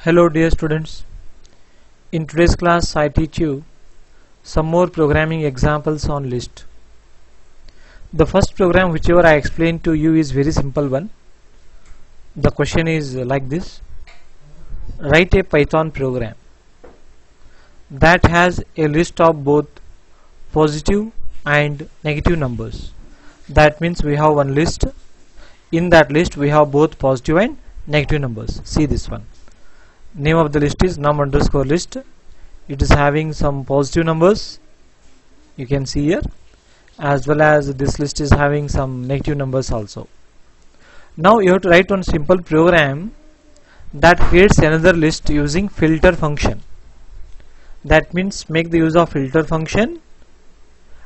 Hello dear students, in today's class I teach you some more programming examples on list. The first program whichever I explained to you is very simple one. The question is like this: write a Python program that has a list of both positive and negative numbers. That means we have one list. In that list we have both positive and negative numbers. See this one. Name of the list is num underscore list. It is having some positive numbers, you can see here, as well as this list is having some negative numbers also. Now you have to write one simple program that creates another list using filter function. That means make the use of filter function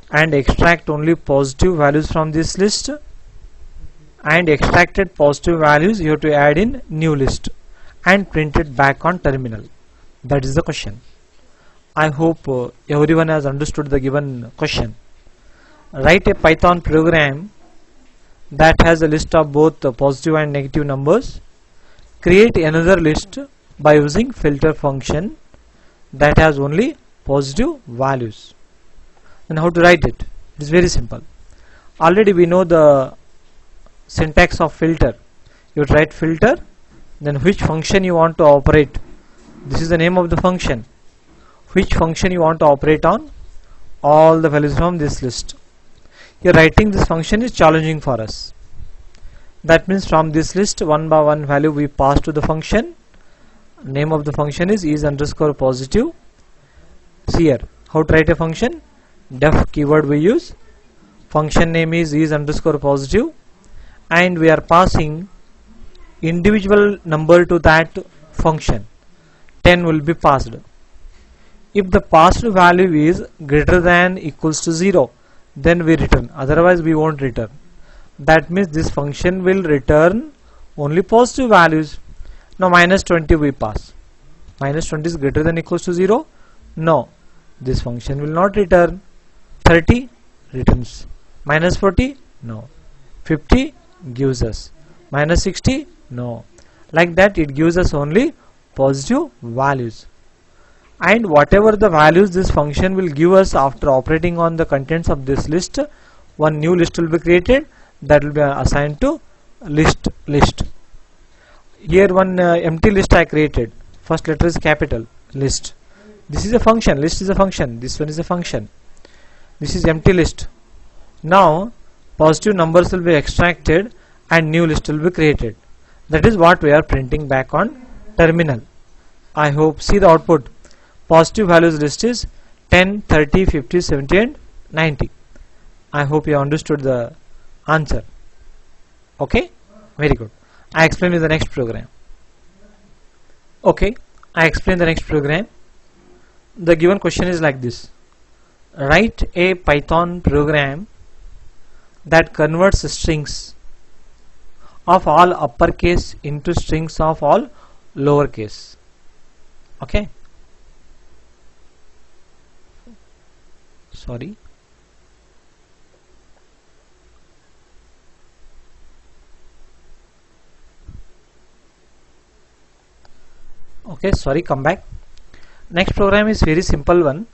and extract only positive values from this list, and extracted positive values you have to add in new list and print it back on terminal. That is the question. I hope everyone has understood the given question. Write a Python program that has a list of both positive and negative numbers. Create another list by using filter function that has only positive values. And how to write it? It is very simple. Already we know the syntax of filter. You would write filter, then which function you want to operate. This is the name of the function. Which function you want to operate on all the values from this list. Here writing this function is challenging for us. That means from this list one by one value we pass to the function. Name of the function is underscore positive. See here how to write a function. Def keyword we use. Function name is underscore positive, and we are passing individual number to that function. 10 will be passed. If the passed value is greater than equals to 0, then we return, otherwise we won't return. That means this function will return only positive values. Now minus 20 we pass. Minus 20 is greater than equals to 0? No, this function will not return. 30 returns. Minus 40? No. 50 gives us. Minus 60? No. Like that it gives us only positive values. And whatever the values this function will give us after operating on the contents of this list, one new list will be created that will be assigned to list. Here one empty list I created. First letter is capital, list. This is a function, list is a function, this one is a function. This is empty list. Now positive numbers will be extracted and new list will be created. That is what we are printing back on terminal. I hope, see the output. Positive values list is 10, 30, 50, 70 and 90. I hope you understood the answer. Okay, very good. I explain you the next program. Okay, I explain the next program. The given question is like this: write a Python program that converts strings of all uppercase into strings of all lowercase. Okay, sorry. Okay, sorry, come back. Next program is very simple one.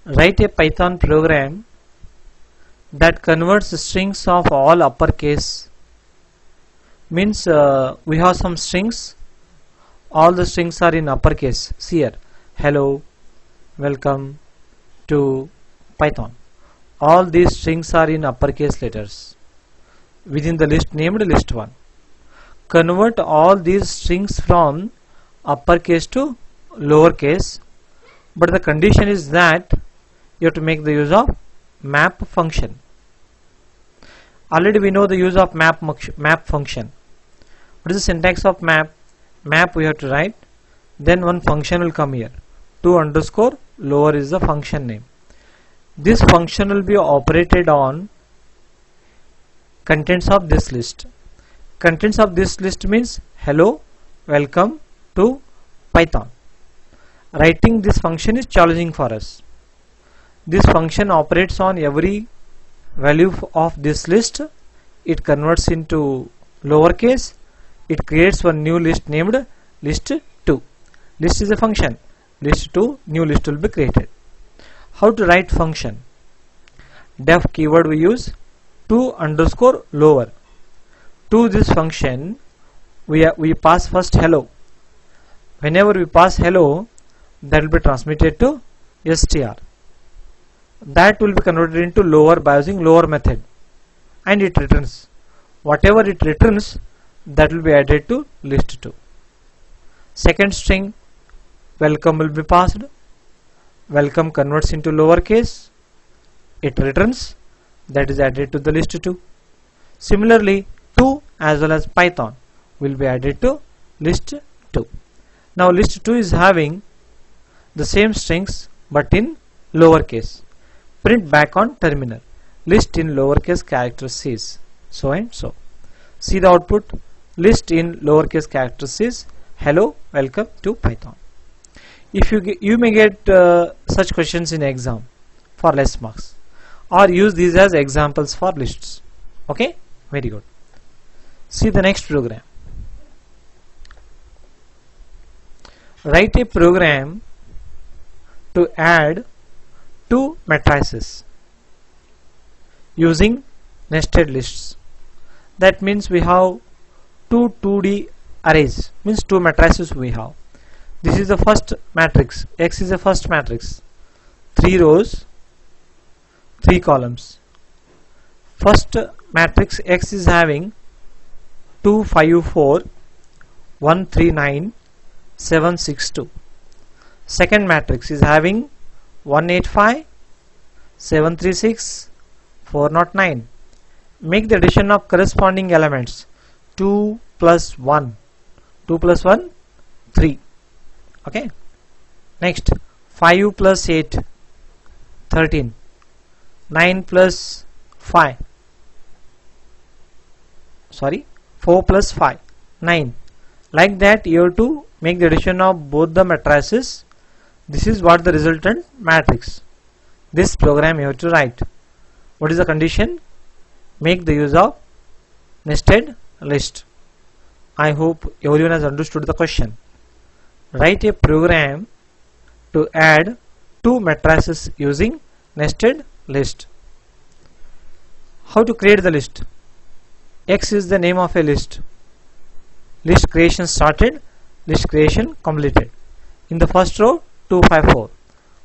Write a Python program that converts strings of all uppercase. Means we have some strings, all the strings are in uppercase. See here, hello, welcome to Python. All these strings are in uppercase letters within the list named list1. Convert all these strings from uppercase to lowercase, but the condition is that you have to make the use of map function. Already we know the use of map function. What is the syntax of map? Map we have to write, then one function will come here. To underscore lower is the function name. This function will be operated on contents of this list. Contents of this list means hello, welcome to Python. Writing this function is challenging for us. This function operates on every value of this list. It converts into lowercase. It creates one new list named list2. List is a function. List 2, new list will be created. How to write function? Def keyword we use, to underscore lower. To this function we pass first hello. Whenever we pass hello, that will be transmitted to str. That will be converted into lower by using lower method, and it returns whatever it returns, that will be added to list 2. Second string welcome will be passed. Welcome converts into lowercase, it returns, that is added to the list 2. Similarly, to as well as Python will be added to list 2. Now list 2 is having the same strings but in lowercase. Print back on terminal. List in lowercase characters is so and so. See the output. List in lowercase characters is hello, welcome to Python. If you may get such questions in exam for less marks, or use these as examples for lists. Okay, very good. See the next program. Write a program to add two matrices using nested lists. That means we have two 2D arrays, means two matrices we have. This is the first matrix. X is the first matrix. 3 rows, 3 columns. First matrix X is having 2, 5, 4, 1, 3, 9, 7, 6, 2. Second matrix is having 185, 736, 409. Make the addition of corresponding elements. 2 plus 1. 2 plus 1, 3. Okay. Next, 5 plus 8, 13. 9 plus 5. Sorry, 4 plus 5, 9. Like that, you have to make the addition of both the matrices. This is what the resultant matrix. This program you have to write. What is the condition? Make the use of nested list. I hope everyone has understood the question. Write a program to add two matrices using nested list. How to create the list? X is the name of a list. List creation started, list creation completed. In the first row, 254,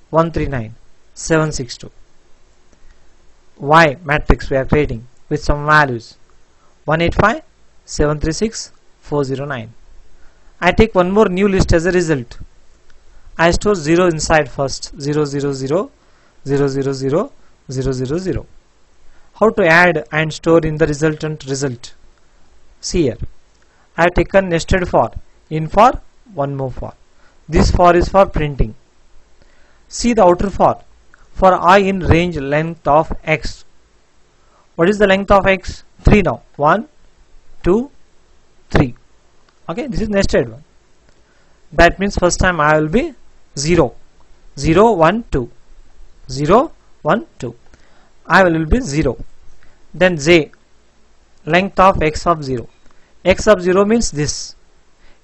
139, 762. Y matrix we are creating with some values. 185, 736, 409. I take one more new list as a result. I store 0 inside first. 0, 0, 0, 0, 0, 0, 0, 0, 0. How to add and store in the resultant result? See here. I have taken nested for, in for, one more for. This for is for printing. See the outer for I in range length of X. What is the length of X? 3 now. 1, 2, 3. Okay, this is nested one. That means first time I will be 0, 0, 1, 2, 0, 1, 2. I will be 0. Then J, length of X of 0. X of 0 means this.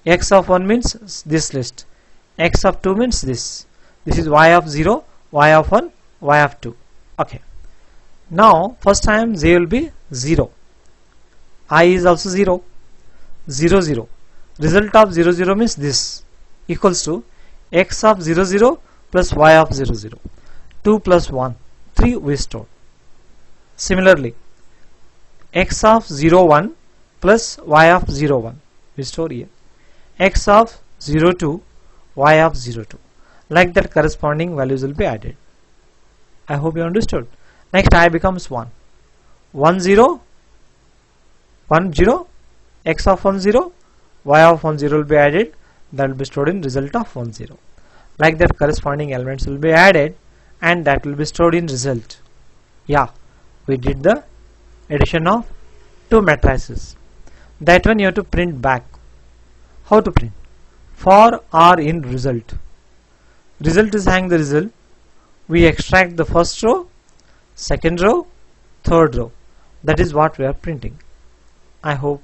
X of 1 means this list. X of 2 means this. This is Y of 0, Y of 1, Y of 2. Okay. Now first time J will be 0. I is also 0. 0, 0. Result of 0, 0 means this, equals to X of 0, 0 plus Y of 0, 0. 2 plus 1, 3 we store. Similarly, X of 0, 1 plus Y of 0, 1 we store here. X of 0, 2, Y of 0, 2. Like that corresponding values will be added. I hope you understood. Next I becomes 1. 1, 0, 1, 0, X of 1, 0, Y of 1, 0 will be added. That will be stored in result of 1, 0. Like that corresponding elements will be added and that will be stored in result. Yeah, we did the addition of two matrices. That one you have to print back. How to print? For or in result. Result is having the result. We extract the first row, second row, third row. That is what we are printing. I hope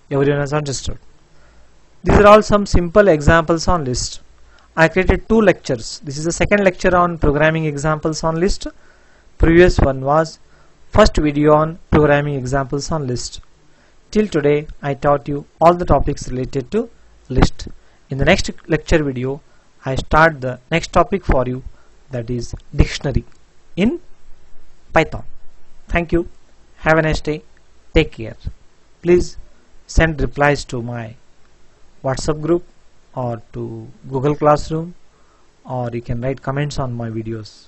everyone has understood. These are all some simple examples on list. I created 2 lectures. This is the second lecture on programming examples on list. Previous one was first video on programming examples on list. Till today I taught you all the topics related to list. In the next lecture video I start the next topic for you, that is dictionary in Python. Thank you. Have a nice day. Take care. Please send replies to my WhatsApp group or to Google Classroom, or you can write comments on my videos.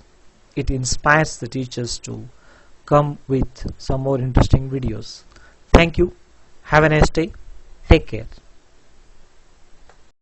It inspires the teachers to come with some more interesting videos. Thank you. Have a nice day. Take care.